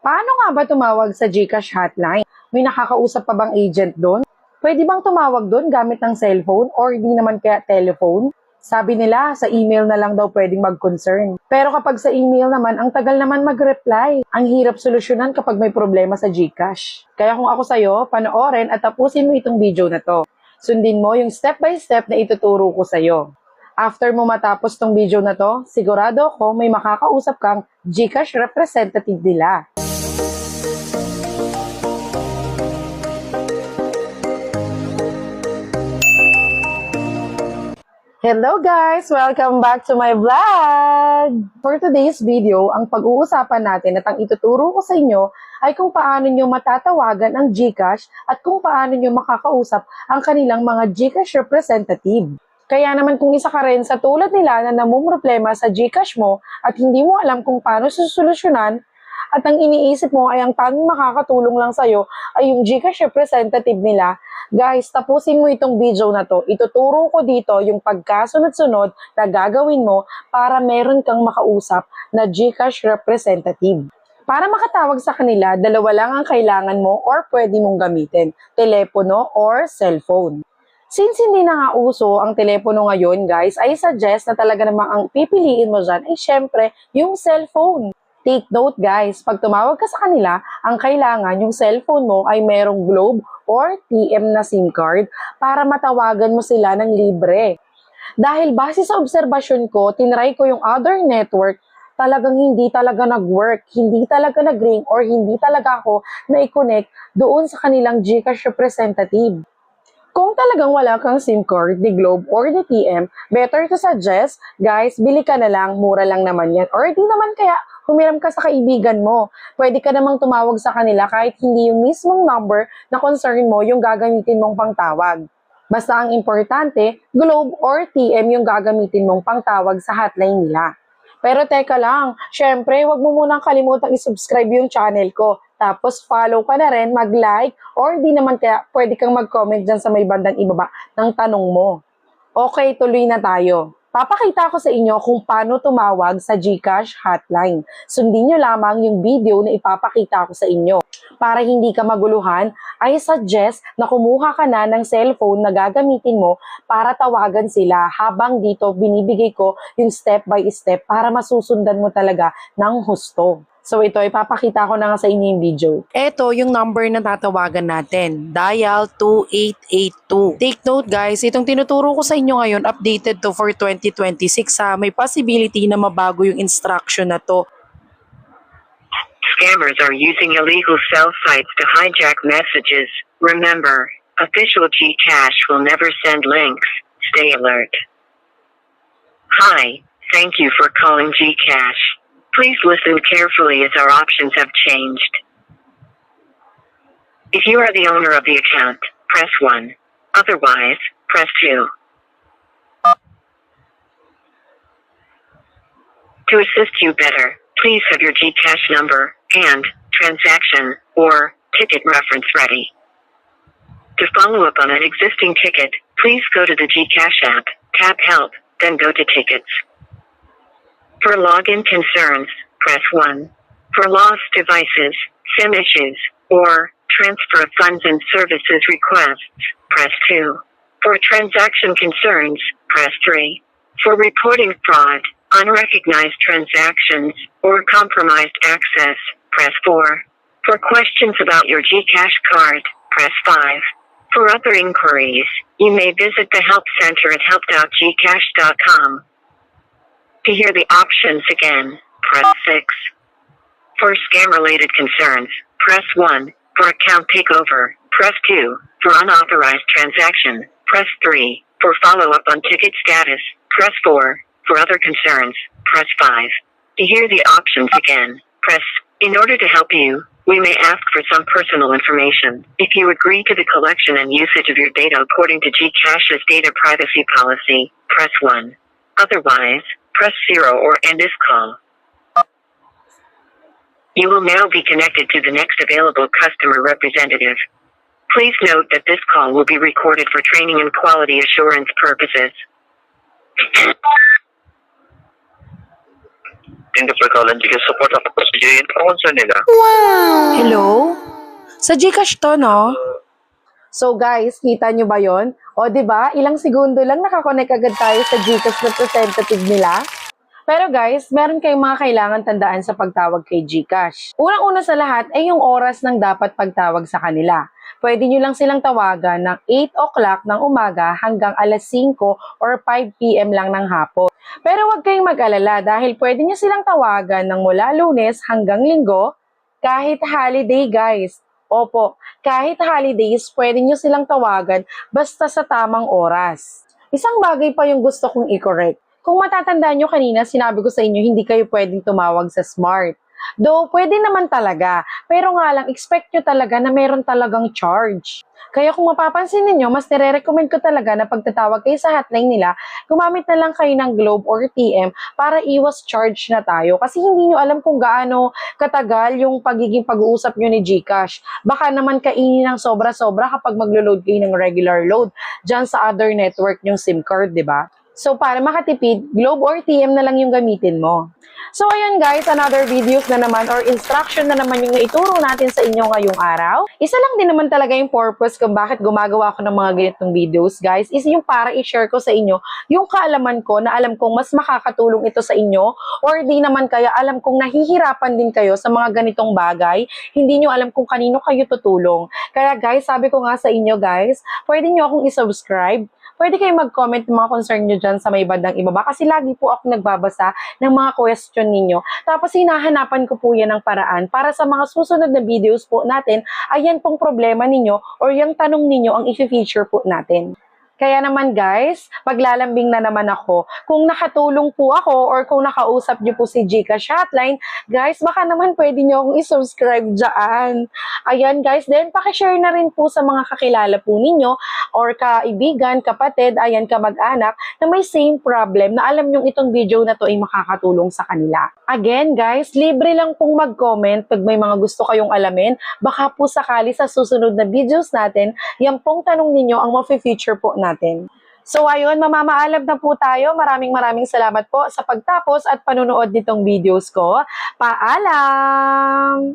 Paano nga ba tumawag sa GCash hotline? May nakakausap pa bang agent doon? Pwede bang tumawag doon gamit ng cellphone or di naman kaya telephone? Sabi nila, sa email na lang daw pwedeng mag-concern. Pero kapag sa email naman, ang tagal naman mag-reply. Ang hirap solusyonan kapag may problema sa GCash. Kaya kung ako sa'yo, panoorin at tapusin mo itong video na to. Sundin mo yung step-by-step na ituturo ko sa'yo. After mo matapos tong video na to, sigurado ako may makakausap kang GCash representative nila. Hello guys! Welcome back to my vlog! For today's video, ang pag-uusapan natin at ang ituturo ko sa inyo ay kung paano nyo matatawagan ang GCash at kung paano nyo makakausap ang kanilang mga GCash representative. Kaya naman kung isa ka rin sa tulad nila na namumroblema sa GCash mo at hindi mo alam kung paano susolusyonan at ang iniisip mo ay ang tanging makakatulong lang sa'yo ay yung GCash representative nila, guys, tapusin mo itong video na to. Ituturo ko dito yung pagkasunod-sunod na gagawin mo para meron kang makausap na GCash representative. Para makatawag sa kanila, dalawa lang ang kailangan mo or pwede mong gamitin, telepono or cellphone. Since hindi na nga uso ang telepono ngayon, guys, I suggest na talaga namang ang pipiliin mo dyan ay syempre yung cellphone. Take note guys, pag tumawag ka sa kanila, ang kailangan yung cellphone mo ay merong Globe or TM na SIM card para matawagan mo sila ng libre. Dahil base sa obserbasyon ko, tinry ko yung other network, talagang hindi talaga nag-work, hindi talaga nag-ring or hindi talaga ako na-connect doon sa kanilang GCash representative. Kung talagang wala kang SIM card, ni Globe or ni TM, better to suggest, guys, bili ka na lang, mura lang naman yan. Or di naman kaya, humiram ka sa kaibigan mo. Pwede ka namang tumawag sa kanila kahit hindi yung mismong number na concern mo yung gagamitin mong pangtawag. Basta ang importante, Globe or TM yung gagamitin mong pangtawag sa hotline nila. Pero teka lang, syempre, wag mo munang kalimutang i-subscribe yung channel ko. Tapos follow ka na rin, mag-like, or di naman kaya pwede kang mag-comment dyan sa may bandang ibaba ng tanong mo. Okay, tuloy na tayo. Papakita ko sa inyo kung paano tumawag sa GCash hotline. Sundin nyo lamang yung video na ipapakita ko sa inyo. Para hindi ka maguluhan, I suggest na kumuha ka na ng cellphone na gagamitin mo para tawagan sila habang dito binibigay ko yung step by step para masusundan mo talaga ng husto. So ito, ipapakita ko na nga sa inyo yung video. Ito yung number na tatawagan natin. Dial 2882. Take note guys, itong tinuturo ko sa inyo ngayon, updated to for 2026 ha. May possibility na mabago yung instruction na to. Scammers are using illegal cell sites to hijack messages. Remember, official GCash will never send links. Stay alert. Hi, thank you for calling GCash. Please listen carefully as our options have changed. If you are the owner of the account, press 1. Otherwise, press 2. To assist you better, please have your GCash number and transaction or ticket reference ready. To follow up on an existing ticket, please go to the GCash app, tap Help, then go to Tickets. For login concerns, press 1. For lost devices, SIM issues, or transfer of funds and services requests, press 2. For transaction concerns, press 3. For reporting fraud, unrecognized transactions, or compromised access, press 4. For questions about your GCash card, press 5. For other inquiries, you may visit the Help Center at help.gcash.com. To hear the options again, press 6. For scam-related concerns, press 1. For account takeover, press 2. For unauthorized transaction, press 3. For follow-up on ticket status, press 4. For other concerns, press 5. To hear the options again, press. In order to help you, we may ask for some personal information. If you agree to the collection and usage of your data according to GCash's data privacy policy, press 1. Otherwise, press 0 or end this call. You will now be connected to the next available customer representative. Please note that this call will be recorded for training and quality assurance purposes. Thank you for calling Gcash support. Ako po si Jane. Ano concern nila? Hello? Sa Gcash to, no? So guys, kita nyo ba yon? O 'di ba? Ilang segundo lang nakakonect agad tayo sa Gcash representative nila. Pero guys, meron kayong mga kailangan tandaan sa pagtawag kay Gcash. Unang-una sa lahat ay yung oras ng dapat pagtawag sa kanila. Pwede nyo lang silang tawagan ng 8 o'clock ng umaga hanggang alas 5 or 5 p.m. lang ng hapon. Pero huwag kayong mag-alala dahil pwede nyo silang tawagan ng mula Lunes hanggang Linggo, kahit holiday guys. Opo, kahit holidays, pwede nyo silang tawagan basta sa tamang oras. Isang bagay pa yung gusto kong i-correct. Kung matatandaan nyo kanina, sinabi ko sa inyo, hindi kayo pwedeng tumawag sa smart. Though, pwede naman talaga. Pero nga lang, expect nyo talaga na meron talagang charge. Kaya kung mapapansin ninyo, mas nire-recommend ko talaga na pagtatawag kayo sa hotline nila, gumamit na lang kayo ng Globe or TM para iwas charge na tayo. Kasi hindi nyo alam kung gaano katagal yung pagiging pag-uusap nyo ni Gcash. Baka naman kainin ng sobra-sobra kapag maglo-load kayo ng regular load dyan sa other network yung SIM card, di ba? So, para makatipid, Globe or TM na lang yung gamitin mo. So, ayun guys, another videos na naman or instruction na naman yung naituro natin sa inyo ngayong araw. Isa lang din naman talaga yung purpose kung bakit gumagawa ako ng mga ganitong videos, guys, is yung para i-share ko sa inyo yung kaalaman ko na alam kong mas makakatulong ito sa inyo or di naman kaya alam kong nahihirapan din kayo sa mga ganitong bagay, hindi nyo alam kung kanino kayo tutulong. Kaya guys, sabi ko nga sa inyo guys, pwede nyo akong i-subscribe. Pwede kayo mag-comment ng mga concern nyo dyan sa may bandang ibaba kasi lagi po ako nagbabasa ng mga question ninyo. Tapos hinahanapan ko po yan ng paraan para sa mga susunod na videos po natin, ayan pong problema ninyo or yung tanong ninyo ang i-feature po natin. Kaya naman guys, maglalambing na naman ako. Kung nakatulong po ako or kung nakausap niyo po si Gcash Hotline, guys, baka naman pwede niyo akong i-subscribe dyan. Ayan guys, then pakishare na rin po sa mga kakilala po ninyo or kaibigan, kapatid, ayan kamag-anak na may same problem na alam nyo itong video na to ay makakatulong sa kanila. Again guys, libre lang pong mag-comment pag may mga gusto kayong alamin. Baka po sakali sa susunod na videos natin, yan pong tanong ninyo ang ma-feature po natin. So ayun, mamamaalab na po tayo. Maraming salamat po sa pagtapos at panunood nitong videos ko. Paalam!